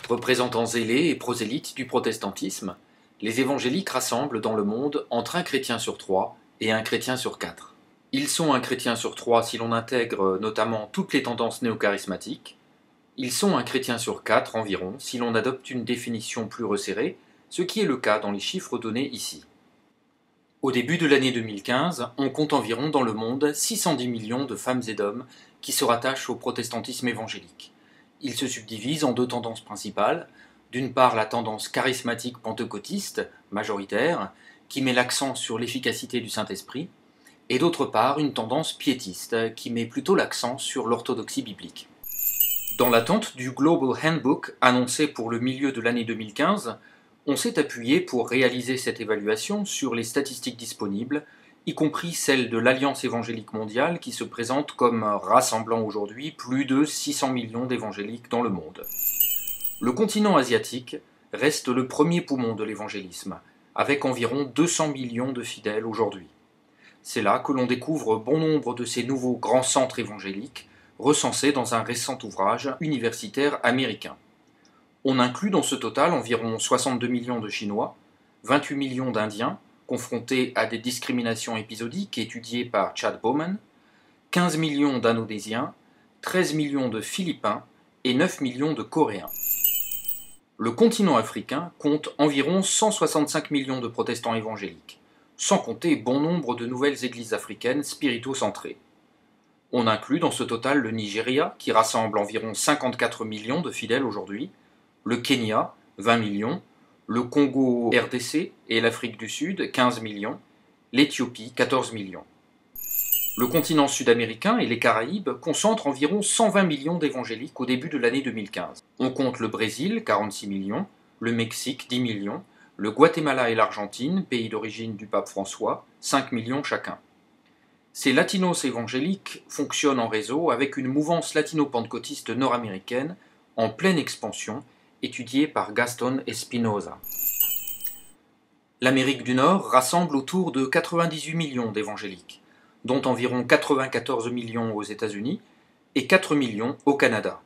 Représentants zélés et prosélytes du protestantisme, les évangéliques rassemblent dans le monde entre un chrétien sur trois et un chrétien sur quatre. Ils sont un chrétien sur trois si l'on intègre notamment toutes les tendances néo-charismatiques. Ils sont un chrétien sur quatre environ si l'on adopte une définition plus resserrée, ce qui est le cas dans les chiffres donnés ici. Au début de l'année 2015, on compte environ dans le monde 610 millions de femmes et d'hommes qui se rattachent au protestantisme évangélique. Il se subdivise en deux tendances principales. D'une part, la tendance charismatique pentecôtiste, majoritaire, qui met l'accent sur l'efficacité du Saint-Esprit, et d'autre part, une tendance piétiste, qui met plutôt l'accent sur l'orthodoxie biblique. Dans l'attente du Global Handbook annoncé pour le milieu de l'année 2015, on s'est appuyé pour réaliser cette évaluation sur les statistiques disponibles, y compris celles de l'Alliance évangélique mondiale qui se présente comme rassemblant aujourd'hui plus de 600 millions d'évangéliques dans le monde. Le continent asiatique reste le premier poumon de l'évangélisme, avec environ 200 millions de fidèles aujourd'hui. C'est là que l'on découvre bon nombre de ces nouveaux grands centres évangéliques, recensés dans un récent ouvrage universitaire américain. On inclut dans ce total environ 62 millions de Chinois, 28 millions d'Indiens, confrontés à des discriminations épisodiques étudiées par Chad Bowman, 15 millions d'Indonésiens, 13 millions de Philippins et 9 millions de Coréens. Le continent africain compte environ 165 millions de protestants évangéliques, sans compter bon nombre de nouvelles églises africaines spirito-centrées. On inclut dans ce total le Nigeria, qui rassemble environ 54 millions de fidèles aujourd'hui, le Kenya, 20 millions, le Congo RDC et l'Afrique du Sud, 15 millions, l'Éthiopie, 14 millions. Le continent sud-américain et les Caraïbes concentrent environ 120 millions d'évangéliques au début de l'année 2015. On compte le Brésil, 46 millions, le Mexique, 10 millions, le Guatemala et l'Argentine, pays d'origine du pape François, 5 millions chacun. Ces latinos évangéliques fonctionnent en réseau avec une mouvance latino-pentecôtiste nord-américaine en pleine expansion, étudiée par Gaston Espinosa. L'Amérique du Nord rassemble autour de 98 millions d'évangéliques, dont environ 94 millions aux États-Unis et 4 millions au Canada.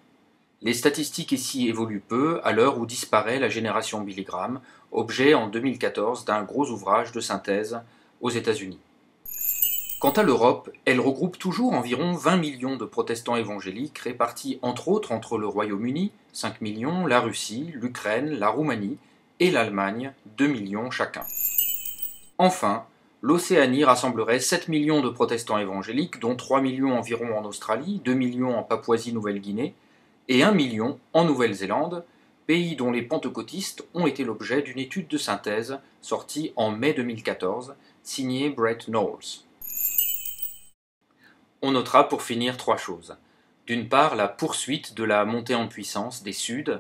Les statistiques ici évoluent peu à l'heure où disparaît la génération Billy Graham, objet en 2014 d'un gros ouvrage de synthèse aux États-Unis. Quant à l'Europe, elle regroupe toujours environ 20 millions de protestants évangéliques répartis entre autres entre le Royaume-Uni, 5 millions, la Russie, l'Ukraine, la Roumanie et l'Allemagne, 2 millions chacun. Enfin, l'Océanie rassemblerait 7 millions de protestants évangéliques, dont 3 millions environ en Australie, 2 millions en Papouasie-Nouvelle-Guinée et 1 million en Nouvelle-Zélande, pays dont les pentecôtistes ont été l'objet d'une étude de synthèse sortie en mai 2014, signée Brett Knowles. On notera pour finir trois choses. D'une part, la poursuite de la montée en puissance des Suds,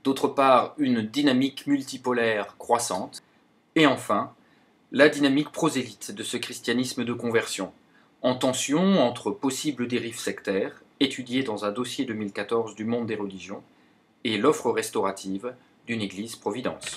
d'autre part, une dynamique multipolaire croissante, et enfin, la dynamique prosélyte de ce christianisme de conversion, en tension entre possibles dérives sectaires, étudiées dans un dossier 2014 du Monde des religions, et l'offre restaurative d'une Église Providence.